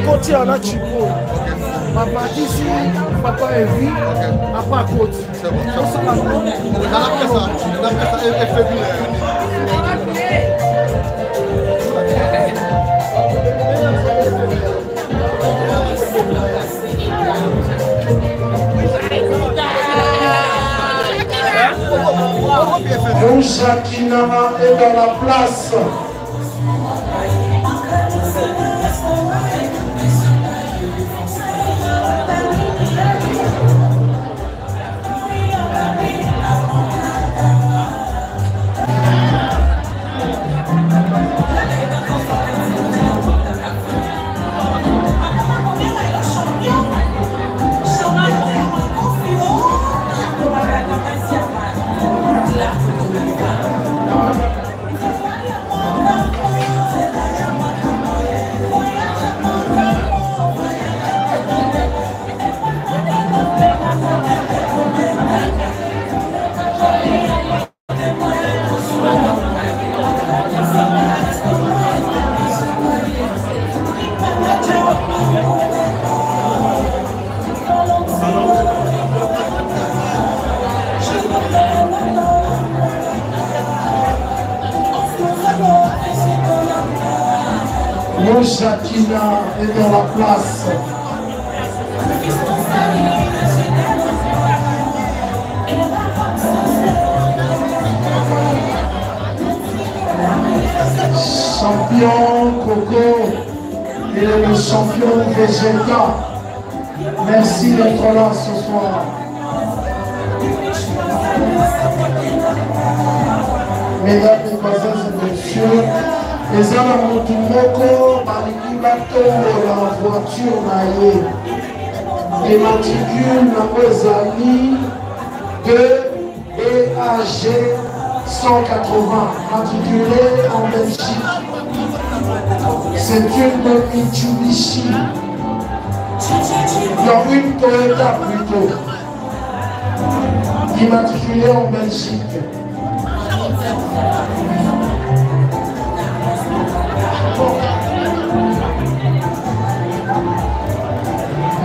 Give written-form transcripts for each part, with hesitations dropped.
côté en a chipo. Papa ici, papa est vie, papa à côté. C'est bon. Moussa Kinama est dans la place. Moussa Kina est dans la place. Champion Coco et le champion Vegeta. Merci d'être là ce soir. Mesdames, Mesdemoiselles et Messieurs, les Alamotu Moko, Marikibato, la voiture naïe, et matricule Namozali 2 EAG 180, matriculé en Belgique. C'est une Mitsubishi, dans une Toyota plutôt, immatriculée en Belgique.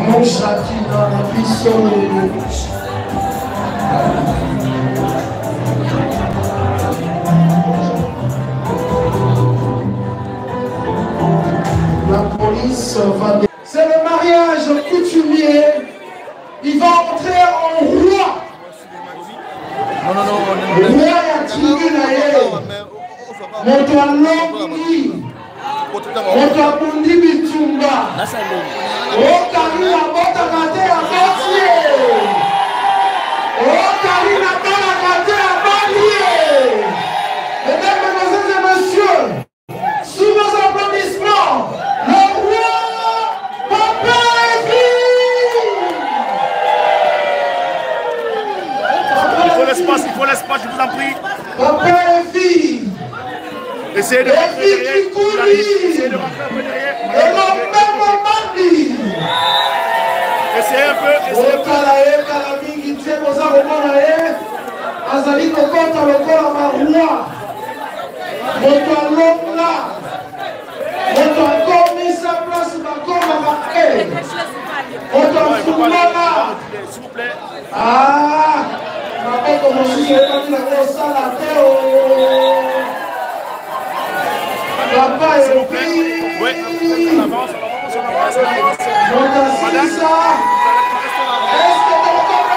Mon châti dans la pistole. La police va... C'est le mariage coutumier. Il va entrer en roi. Non. Roi à tribune ailleurs. Moto à Longhi. Moto à Bundi Bitumba. Okarina Botakate à Batié. Okarina Botakate à Batié. Mesdames, Mesdemoiselles et Messieurs, sous vos applaudissements, le roi Papa Evi. Il faut l'espace, je vous en prie. Papa Evi. Essayez de rentrer derrière. Essayez de rentrer un peu derrière. Essayez un peu. Azali kokota lokola marua. Moto alonga. Moto akomisa place bakoma bae. Moto afungana. S'il vous plaît. Ah, maboko mosusu ekati na kosala te o. Papa Evi. Oui, on avance. Madame, est-ce que Papa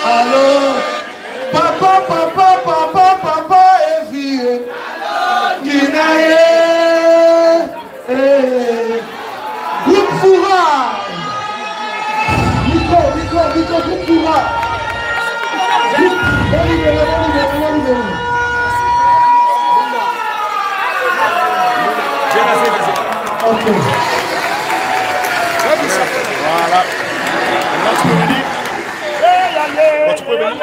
Alors, papa, et vie. Guinaye. Groupe Foura. Nico, groupe Foura. Ok. Voilà. Maintenant tu peux venir. Bon, tu peux venir.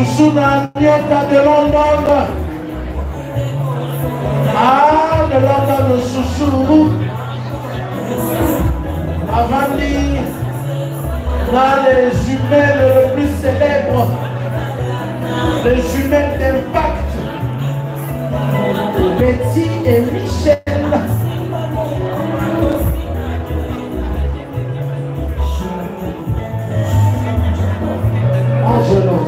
Susuna Nyota de London. Ah, de London, Susuru. Avandi, dans les jumelles le plus célèbres, les jumelles d'impact, Betty et Michel. Angelos.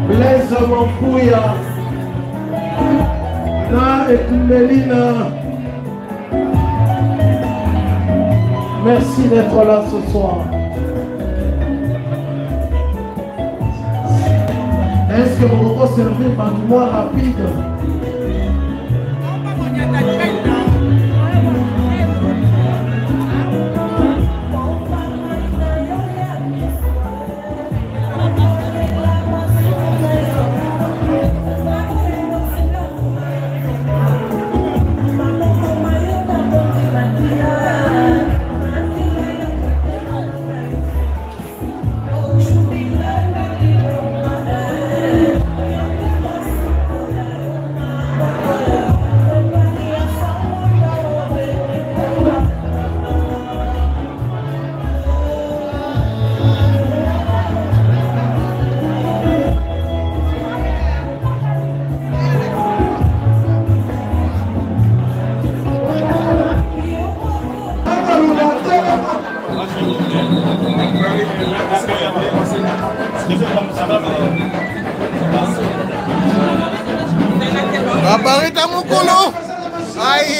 Blaise Mampouya, Na et Mélina, merci d'être là ce soir. Est-ce que vous pouvez servir par moi rapide? Babarita Mukulu. Aïe.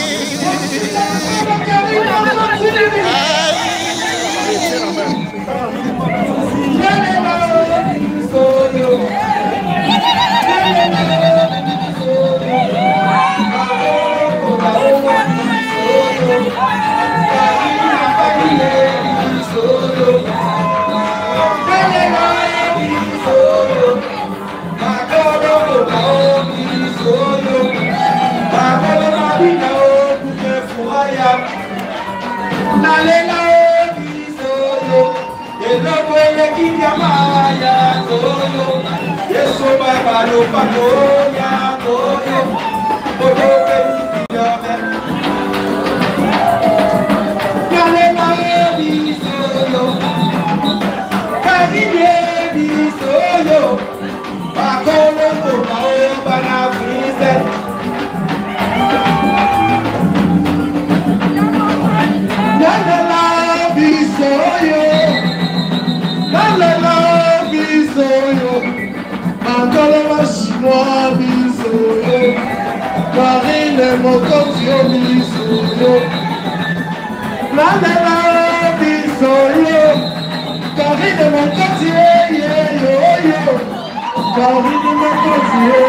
Karine Mokotio bisoyo, la bisoyo, Karine Mokotio yo, Karine Mokotio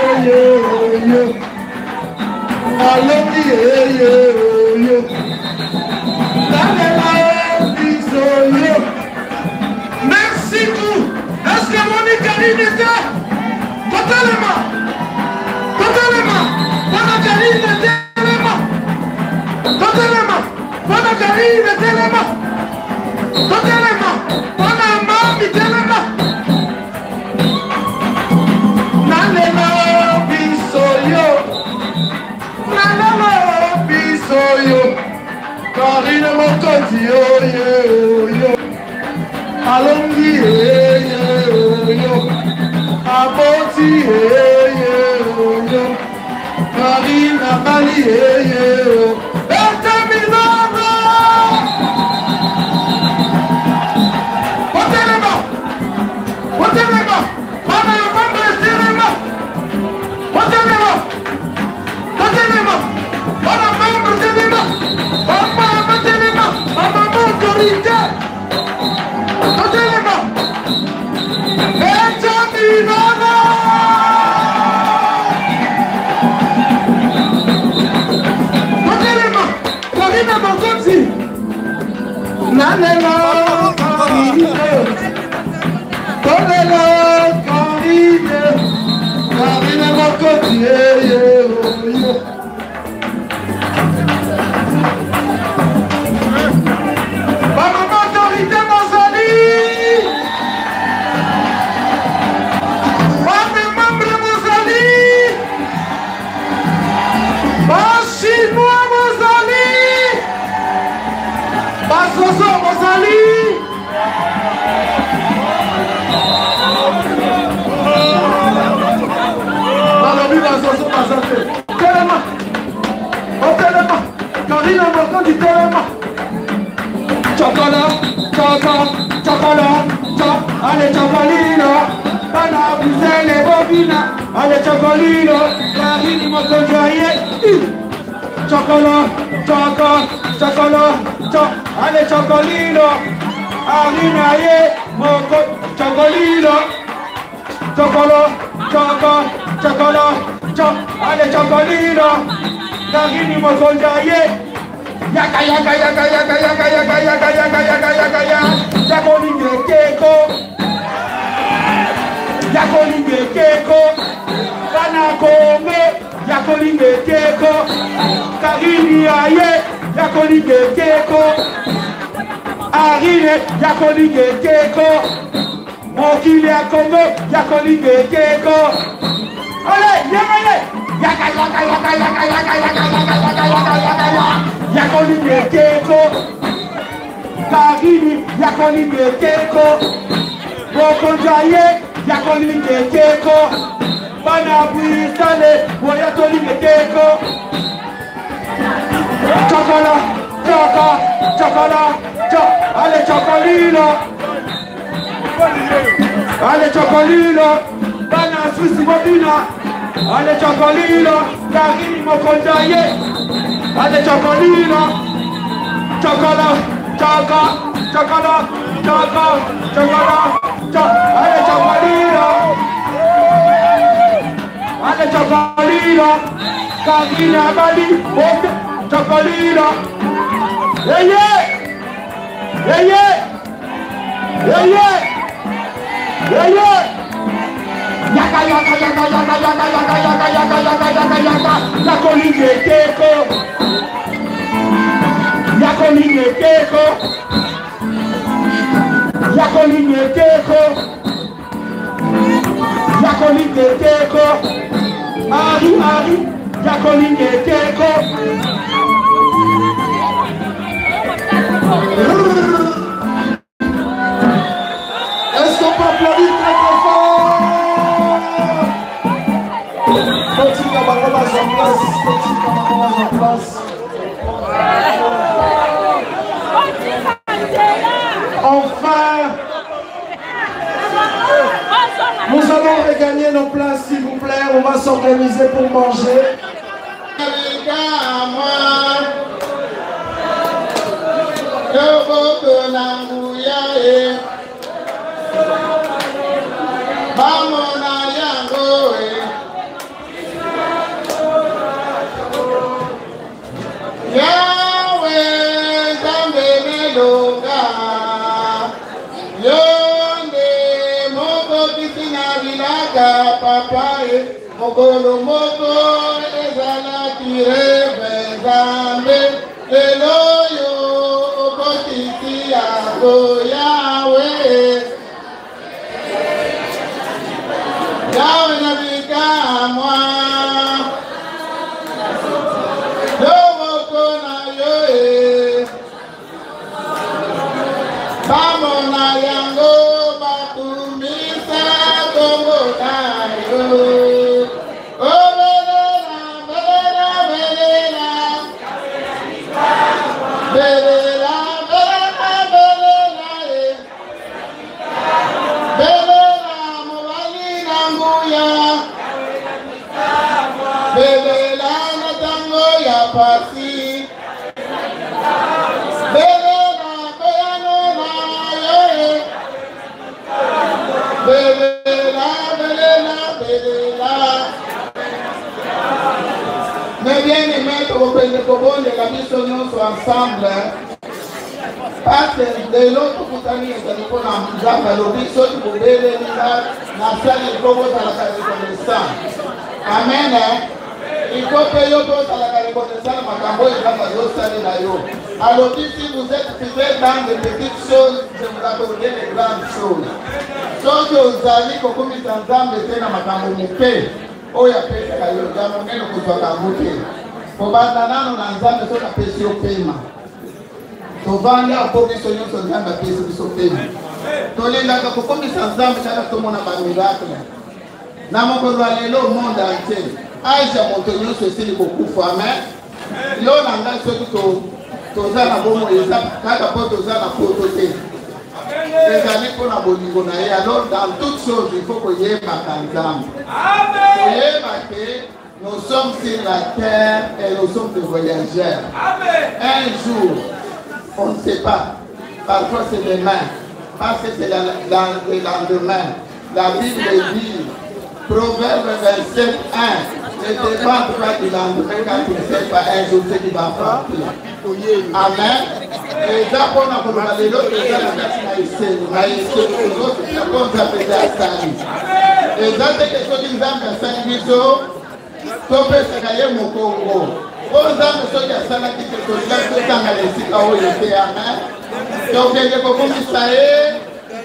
yo, Aloki yo, la bisoyo. Merci tout. Est-ce que Monique Karine est là? Totalement. Bana Karine telema. Bana Karine telema. Bana mami telema. Nalela bisoyo. Karine Mokoti yo. Alongi yo. Aboti yo. Marina Mali, Milano. What Canelo, Canelo, Carine mon côté, Maman autorité Mozali, Maman membre Mozali, Chinois Mozali, Basoso Mozali. Tellement, oh tellement, Karine Morgan dit tellement. Chocolat, chocolat, allez chocolino, Bana Boussel et Bobina, allez chocolino, Karine Morgan joyeux. Chocolat, allez chocolino, Arine aye, Moko, chocolino, chocolat, allez chocolino, Karine Morgan joyeux. Yaka Yakolinge keko Bana Kongo Yakolinge keko Karine aye Yakolinge keko Arine Yakolinge keko Mokili ya Kongo Yakolinge keko Ole yemele Yaka Yakolinge keko Karine Yakolinge keko Bokonjaye Yakolinge keko Bana Bouissale Boyatolinge keko Chocolat Allez chocolino Allez chocolino Bana Suisse Bobina Allez chocolino Karine Mokonjaye Allez chocolino Chocolat Allez chocolino Karine Abali chocolino Yaka Yakolinge keko Ari Yakolinge keko Est-ce qu'on peut applaudir très fort? Petit camarade en place. Enfin, nous allons regagner nos places, s'il vous plaît. On va s'organiser pour manger. Mogolo moko ezala tire bezambe eloyo okotisi yako yawe yawe nabika mwa yomoko na yoe bamona yango batumisa kongo na yo. Mais bien aimé, que vous pouvez la mission ensemble. Parce que l'autre kutani ezaliko na nzambe alobi soki bobelenga na sali ekobozalaka reconnaissant. Amen. Il faut que yo bozalaka reconnaissant makambo ezaka yosalela yo. Alobi si vous êtes fidèles dans les petites choses, je vous accorderai les grandes choses. Soki ozali kokomisa nzambe te na makambo moke oyo apesaka yo ya monene kozwaka moke. Kobanda nano na nzambe soki apesi yo pema. Tovanda akomiso nyonso nzambe apesi biso pema. Tolingaka kokomisa nzambe kaka tomona bamiracle. Na mokolo ya lelo monde entier aisha moto nyonso esili kokufa. Amen. Yo na ngai soki toza na bomo eza kaka mpo toza na poto te. Ezali mpo na bolingo na ye. Alors dans toutes choses il faut koyebaka nzambe. Koyeba ke nous sommes sur la terre et nous sommes des voyageurs. Un jour on ne sait pas. Parfois c'est demain. Parce que c'est dans le lendemain. La Bible dit, Proverbe 27, 1. Ne dépend pas du lendemain quand tu ne sais pas un jour ce qui va frapper. Amen. Et d'abord, on a parlé de l'autre, et ça, c'est quelque chose qui nous a fait 5 minutes. Topé sakaye mokongo. Ozambe soki asalaki te tolaki totanga esika oyo te. Amen. Tokende kokomisa ye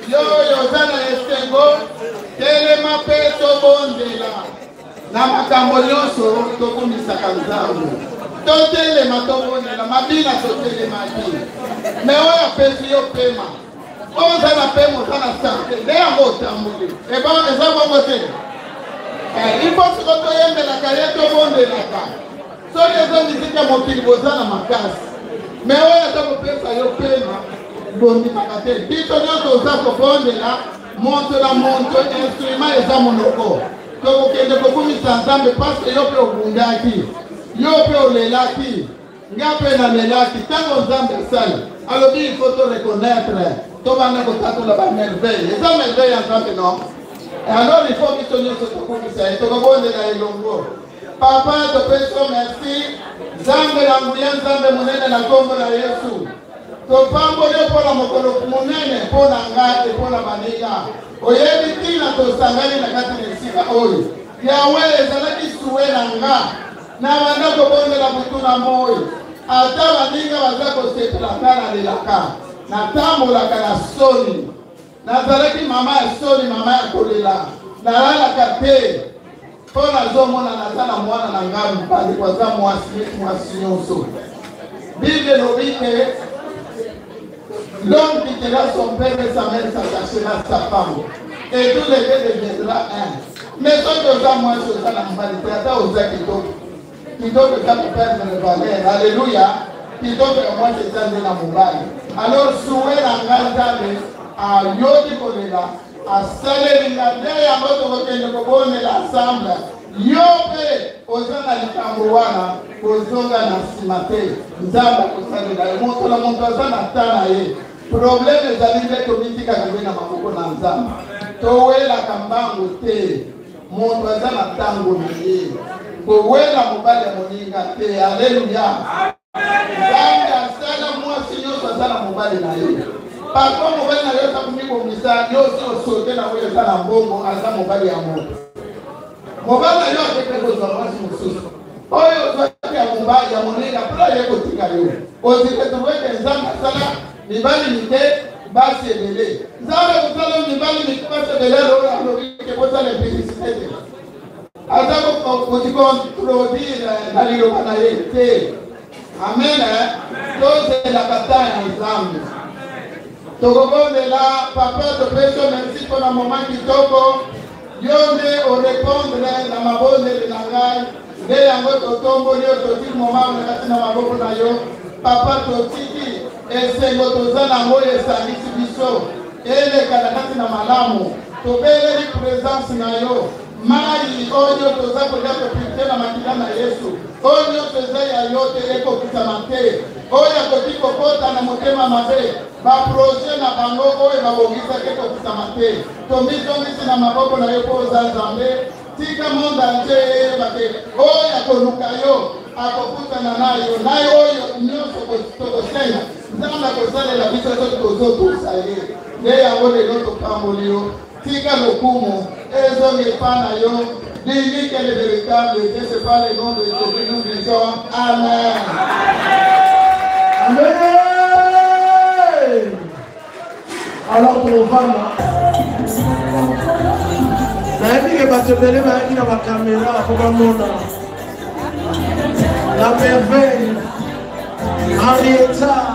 yo oyo oza na esengo telema mpe tobondela na makambo nyonso tokomisaka nzambe. Totelema tobondela mabina totelemaki me oyo apesi yo pema oza na pema oza na sante nde yango otamboli eza bongo te. Il faut que tu aies la carrière de monde là. So les hommes disent que mon fils boza na makasi. Mais ouais, ça peut faire ça yo pema. Bondi makate. Bito nyoto za ko bonde là, monte la monte instrument eza monoko. To okende ko kumisa nzambe parce que yo pe obundaki. Yo pe olelaki. Ngape na lelaki tango nzambe sali. Alors il faut te reconnaître. To bana ko tato la ba merveille. Eza merveille nzambe non. Et alors il faut que tu nous sois Papa, te pèse merci. Zambe la mouyan, zambe mounene la kombo la Yesu. To pambo de pour la mokolo mounene pour la ngate pour la maniga. Oyebi tina to sangani na kati nesika oyo. Yahweh ezalaki suwe na nga. Na wanda ko bonde la mutuna moyo. Ata waninga wazako sepela kana lelaka. Na tambola kana soni. Nazalaki mama ya soni mama ya kolela. Nalalaka te. Po nazomona nazala mwana na ngambi pali kwa za mwasi nyonso. Bible lobi ke l'homme quittera son père et sa mère s'attachera à sa femme. Et tous les deux deviendra un. Mais quand tu as moi sur la humanité, tu as osé qui doit perdre le valeur. Alléluia. Qui doit moi c'est ça de la mobile. Alors souhait la grande a yodi kolela a salelinga de ya moto kokende kobonela ensemble yope ozana likambo wana kozonga na simate nzamba kosalela moto la moto azana tana ye problème ezali nde tomitika kabena makoko na nzamba towela kambango te moto azana tango na ye kowela mobali moninga te. Alléluia. Nzambe asala mwasi nyonso azana mobali na ye. Par contre, on va aller à la sauter la voie de la bombe à la mobile à mon. Mon va aller avec les autres choses. Oh, il va y a mon bail à mon nez, après il y a au Ticario. Aussi que tu vois que les hommes à Sala, les balles limitées, basse et belé. Zara, vous allez les balles limitées, basse et belé, que vous allez féliciter. Azako, vous dites qu'on produit la lilobanalité. Amen. Donc, c'est la bataille ensemble. Togobonde la papa te pèse merci pour le moment qui toko yonde au répondre na mabonde de nangai de yango to tombo yo to ti moment na katina maboko na yo papa to tiki esengo to zana moye sangisi biso ele kana katina malamu to bele ni présence na yo mai oyo to za ko ya to pitela makila na Yesu oyo to za ya yote eko kutamante oyo ko tiko kota na motema mabe ba projet na bango oyo babongisa keko kutamante to misi na maboko na yo ko za Nzambe tika monde entier bake oyo ko luka yo akokutana nayo oyo nyonso ko senga nzambe akosalela biso soki tozotusa ye nde yango lelo topamboli yo tika lokumu ezongi epai na yo dis que le véritable Dieu c'est pas le nom de Dieu que nous disons amen. Amen. Alors pour Obama, la caméra pour la merveille en l'état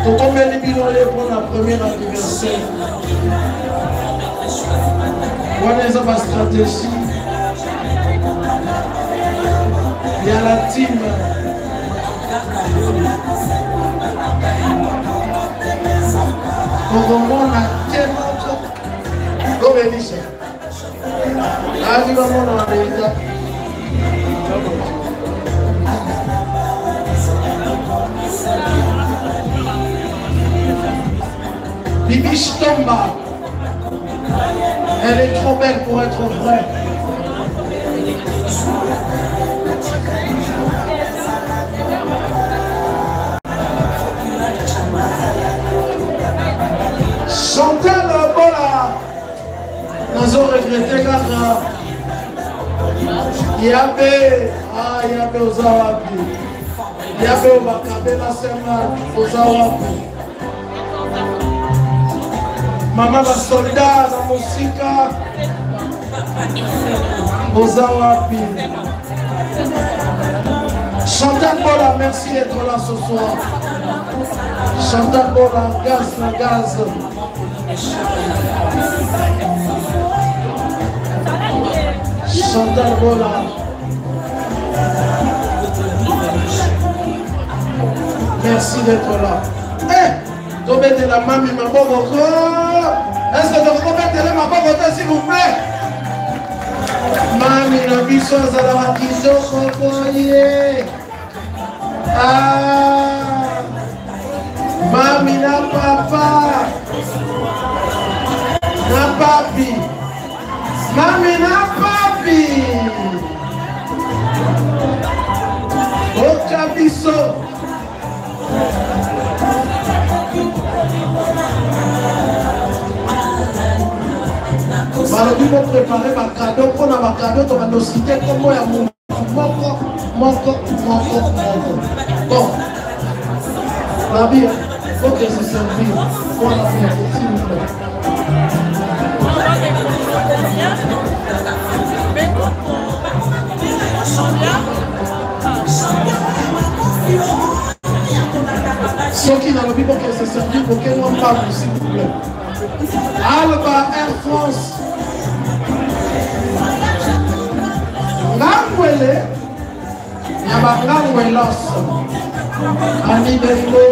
pour combien de millions pour la première anniversaire? Voilà ma stratégie. Il y a la team. Pour on a tellement comme Elisha. Ah, tu vas m'en aller. Bibi Ch'tomba, elle est trop belle pour être vraie. Chantal Bola, nous avons regretté car Yabé aux Awabi, Yabé au Bakabe la semaine aux Awabi. Maman va soldat dans mon sika aux Awapi. Chantal Bola, merci d'être là ce soir. Chantal Bola, gaz. Chantal Bola. Merci d'être là. Tomber de la mamie, ma pauvre. Est-ce que vous pouvez mettre ma pauvre, s'il vous plaît? Mamie, la bisous à la kitoko, mamie, na papa. Na papi. Mamie, na papi. Oka biso. Alors, nous allons préparer ma cadeau pour ma cadeau, tu vas nous citer comment il y a mon Bon, la vie, il faut que se servir pour la vie, s'il vous plaît. Ceux qui n'ont pas pour que se servir, pour qu'ils n'ont pas, s'il vous plaît. Alba Air France. Ngangwele, Yaba Ngangwelos, Ani Bengo,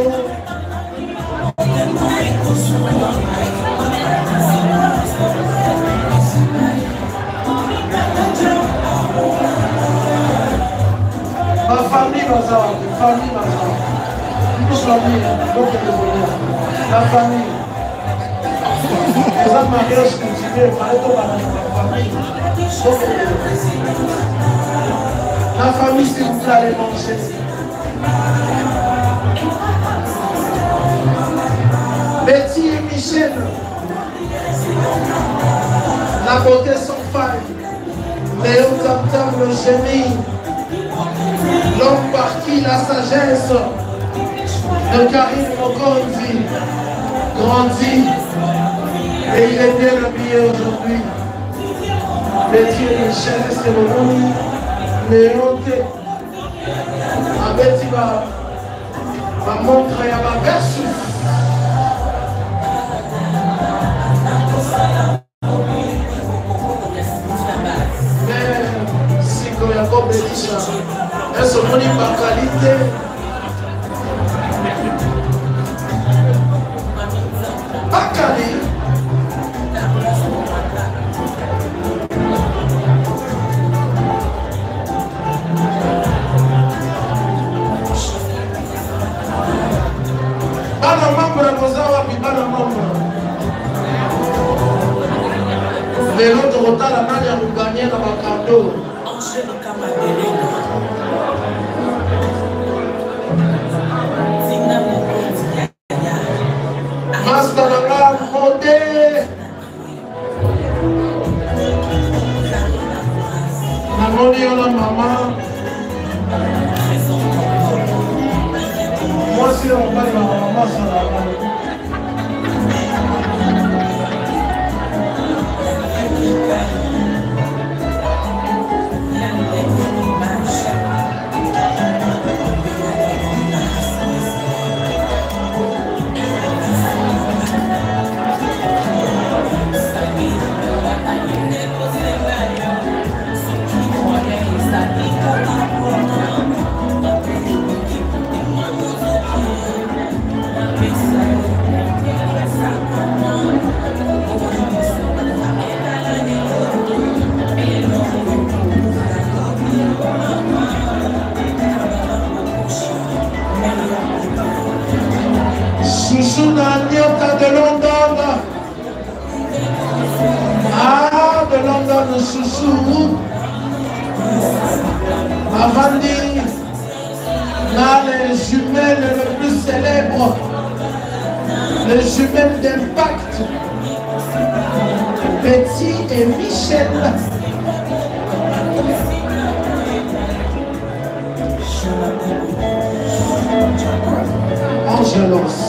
ma famille Bazar, la famille. Les hommes mariages continuent, la famille, s'il vous plaît, allez manger. Betty et Michel, la beauté sans faille, Léo Tam le génie, l'homme par qui la sagesse de Karim encore une vie grandit. Et il est bien habillé aujourd'hui. Betty et Michel, c'est le monde. Léonté. Betty va montrer à ma versus. Mais si quand il y a comme Betty, elle se montre par qualité. Pas qualité. Mais l'autre retard, la main de gagner dans ma cadeau. maman. Moi aussi, on parle de ma maman, ça va. Chouchou Nanyota de London. Ah, de London, chouchou. Avandi, là, les jumelles les plus célèbres, les jumelles d'Impact, Betty et Michel. Angelos.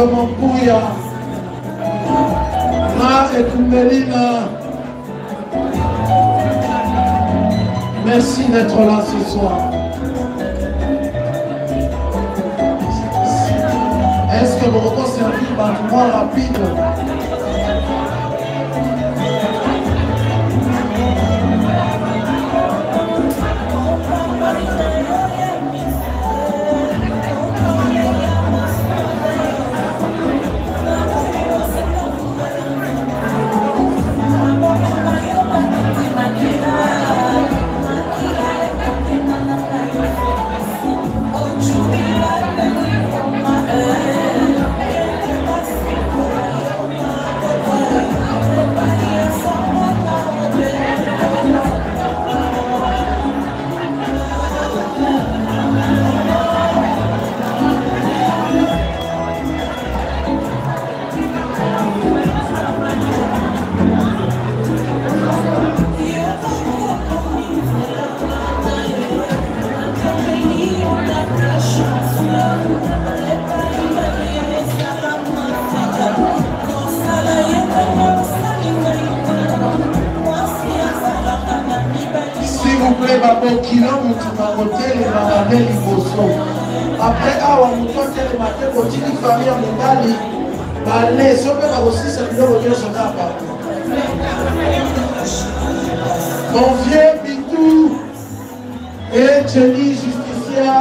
Mon Pouya, Ma et Kumelina, merci d'être là ce soir. Est-ce que vous pouvez servir par moi rapide? Après, on peut faire le matin, continue famille en Italie. Allez, si on peut aussi se dire au Dieu, je n'ai pas. Mon vieux Bitou et Jenny Justicia,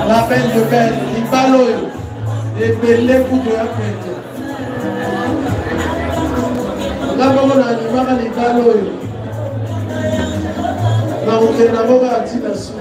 la peine de peine, les ballons, les belles coups de la peine. Là, on a les ballons. Là, on a dit la soupe.